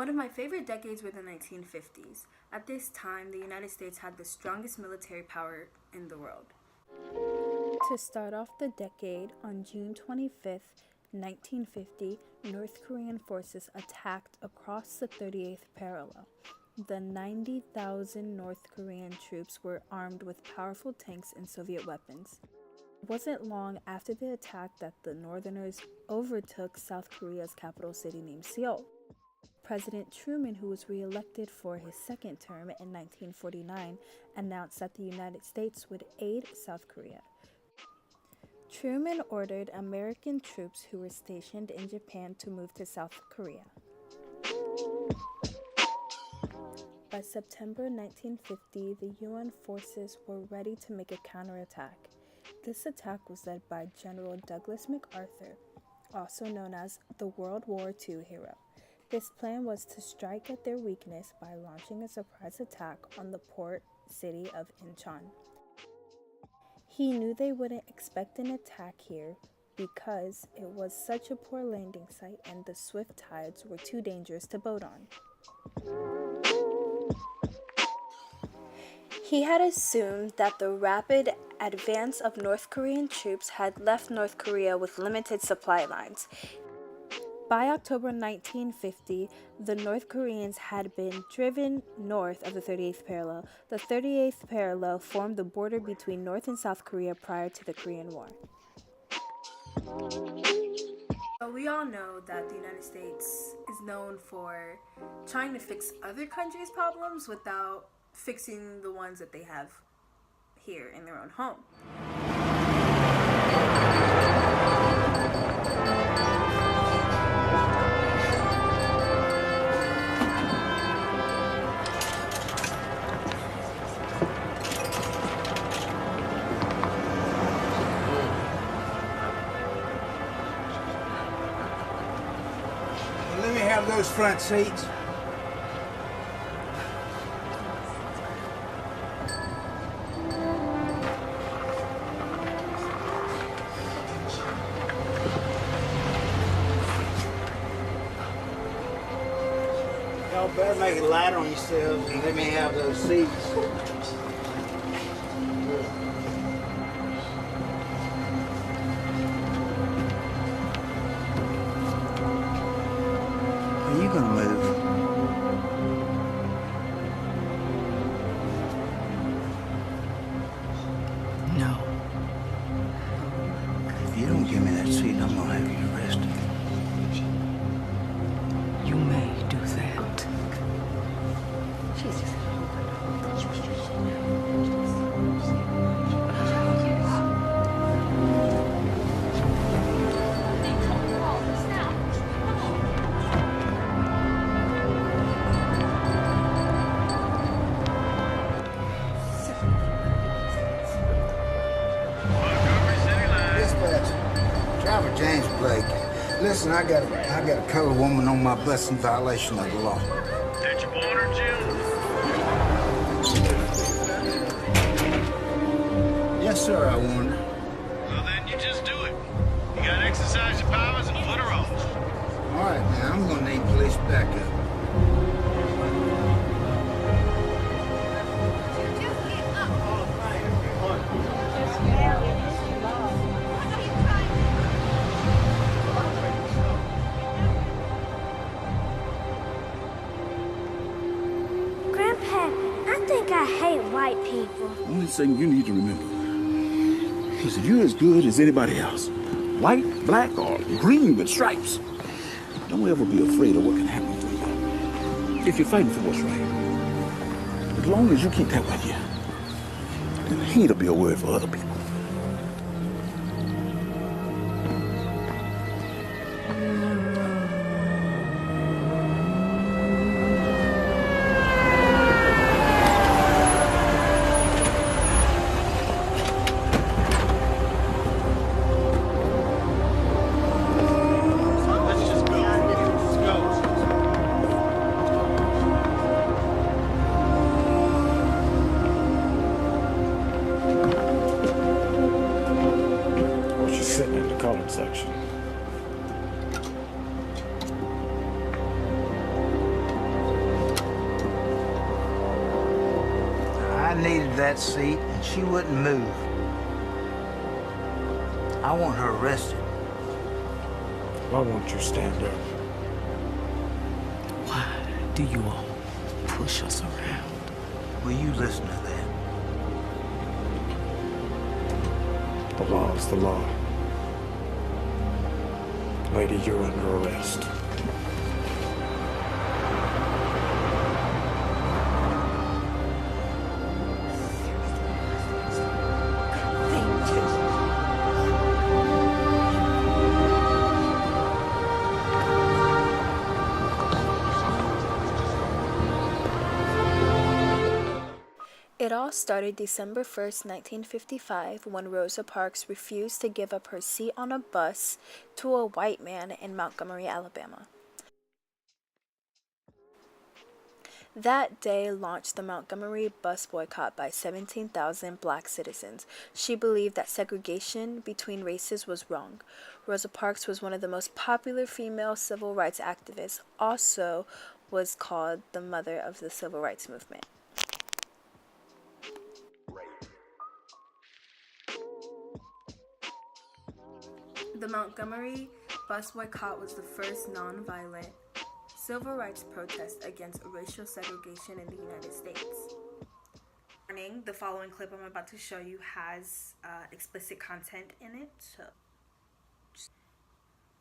One of my favorite decades were the 1950s. At this time, the United States had the strongest military power in the world. To start off the decade, on June 25th, 1950, North Korean forces attacked across the 38th parallel. The 90,000 North Korean troops were armed with powerful tanks and Soviet weapons. It wasn't long after the attack that the Northerners overtook South Korea's capital city named Seoul. President Truman, who was re-elected for his second term in 1949, announced that the United States would aid South Korea. Truman ordered American troops who were stationed in Japan to move to South Korea. By September 1950, the UN forces were ready to make a counterattack. This attack was led by General Douglas MacArthur, also known as the World War II hero. This plan was to strike at their weakness by launching a surprise attack on the port city of Incheon. He knew they wouldn't expect an attack here because it was such a poor landing site and the swift tides were too dangerous to boat on. He had assumed that the rapid advance of North Korean troops had left North Korea with limited supply lines. By October 1950, the North Koreans had been driven north of the 38th parallel. The 38th parallel formed the border between North and South Korea prior to the Korean War. So we all know that the United States is known for trying to fix other countries' problems without fixing the ones that they have here in their own home. Let me have those front seats. Y'all better make it lighter on yourselves and let me have those seats. Are you gonna move? No. If you don't give me that seat, I'm gonna have you arrested. You may do that. Jesus. Dispatch, driver James Blake. Listen, I got a colored woman on my bus in violation of the law. Did you warn her, Jim? Yes, sir, I warned her. Well, then you just do it. You gotta exercise your powers and put her off. All right, now I'm gonna need police backup. Grandpa, I think I hate white people. Only thing you need to remember is that you're as good as anybody else. White, black, or green with stripes. Don't ever be afraid of what can happen to you if you're fighting for what's right. As long as you keep that with you, then hat'll be a word for other people. Let's just go. Let's go. dedicated to that seat, and she wouldn't move. I want her arrested. Why won't you stand up? Why do you all push us around? Will you listen to that? The law is the law. Lady, you're under arrest. It all started December 1st, 1955, when Rosa Parks refused to give up her seat on a bus to a white man in Montgomery, Alabama. That day launched the Montgomery bus boycott by 17,000 black citizens. She believed that segregation between races was wrong. Rosa Parks was one of the most popular female civil rights activists, also was called the mother of the civil rights movement. The Montgomery bus boycott was the first nonviolent civil rights protest against racial segregation in the United States. Warning, the following clip I'm about to show you has explicit content in it, so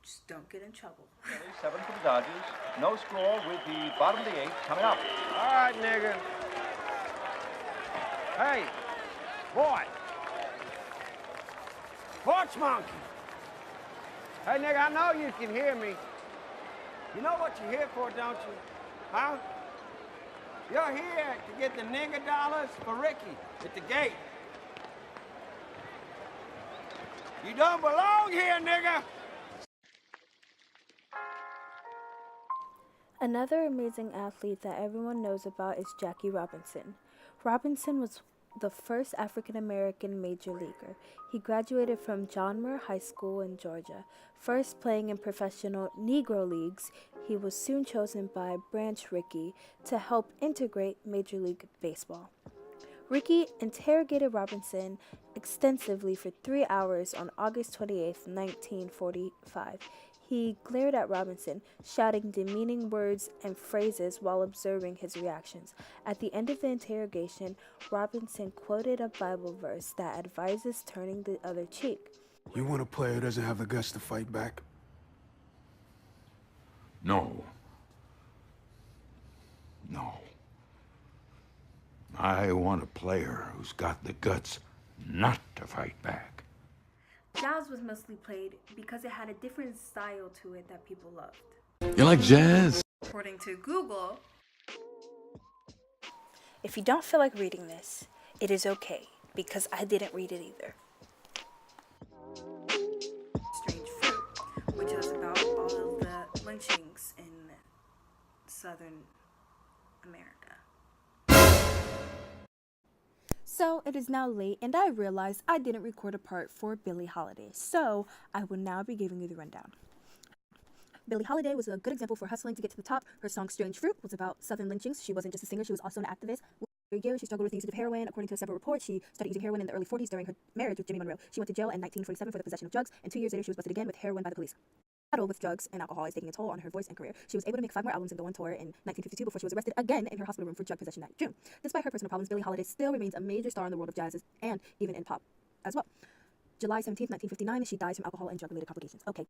just don't get in trouble. 7 for the Dodgers. No score with the bottom of the 8th coming up. All right, nigga. Hey, boy. Porch monkey. Hey, nigga, I know you can hear me. You know what you're here for, don't you? Huh? You're here to get the nigga dollars for Ricky at the gate. You don't belong here, nigga! Another amazing athlete that everyone knows about is Jackie Robinson. Robinson was the first African-American major leaguer. He graduated from John Muir High School in Georgia. First playing in professional Negro leagues, he was soon chosen by Branch Rickey to help integrate Major League Baseball. Rickey interrogated Robinson extensively for 3 hours on August 28, 1945. He glared at Robinson, shouting demeaning words and phrases while observing his reactions. At the end of the interrogation, Robinson quoted a Bible verse that advises turning the other cheek. You want a player who doesn't have the guts to fight back? No. No. I want a player who's got the guts not to fight back. Jazz was mostly played because it had a different style to it that people loved. You like jazz? According to Google, if you don't feel like reading this, it is okay, because I didn't read it either. Strange Fruit, which was about all of the lynchings in Southern America. So it is now late, and I realized I didn't record a part for Billie Holiday, so I will now be giving you the rundown. Billie Holiday was a good example for hustling to get to the top. Her song Strange Fruit was about Southern lynchings. She wasn't just a singer, she was also an activist. For years, she struggled with the usage of heroin. According to several reports, she started using heroin in the early 40s during her marriage with Jimmy Monroe. She went to jail in 1947 for the possession of drugs, and 2 years later, she was busted again with heroin by the police. Battle with drugs and alcohol is taking a toll on her voice and career. She was able to make 5 more albums and go on tour in 1952 before she was arrested again in her hospital room for drug possession that June. Despite her personal problems, Billie Holiday still remains a major star in the world of jazz and even in pop as well. July 17th, 1959, she dies from alcohol and drug-related complications. Okay.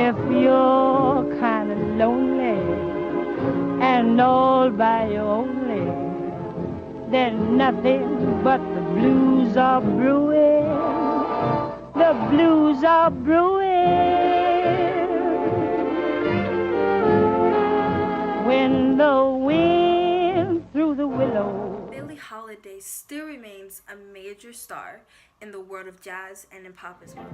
If you're kind of lonely and all by your only, then nothing but the blues are brewing. The blues are brewing. When the wind through the willow. Billie Holiday still remains a major star in the world of jazz and in pop as well.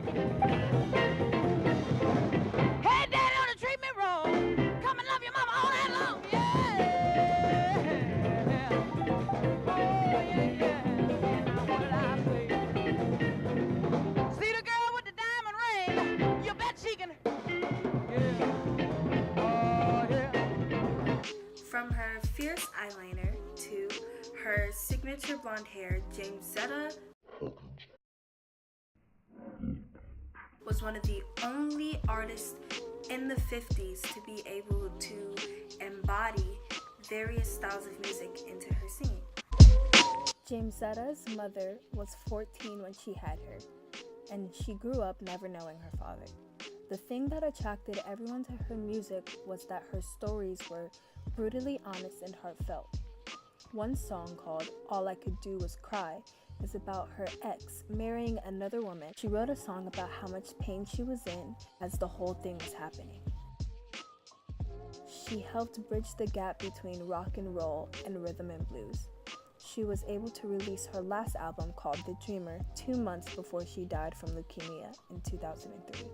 Hey, Daddy, on the treatment roll. Come and love your mama all night long. Yeah. Oh, yeah. What did I say? See the girl with the diamond ring? You bet she can. Yeah. Oh, yeah. From her fierce eyeliner to her signature blonde hair, James Zeta was one of the only artists in the 50s to be able to embody various styles of music into her singing. James Zeta's mother was 14 when she had her, and she grew up never knowing her father. The thing that attracted everyone to her music was that her stories were brutally honest and heartfelt. One song called All I Could Do Was Cry is about her ex marrying another woman. She wrote a song about how much pain she was in as the whole thing was happening. She helped bridge the gap between rock and roll and rhythm and blues. She was able to release her last album called The Dreamer 2 months before she died from leukemia in 2003.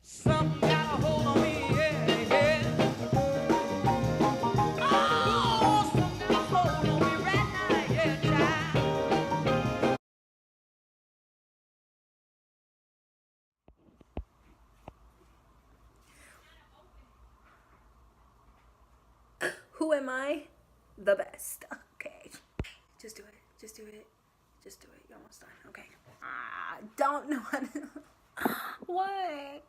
Some got a hold on me, yeah, yeah. Oh, some got a hold on me right now, yeah, child. Who am I? The best. Okay. Just do it. Just do it. Just do it. You're almost done. Okay. Don't know how to... What?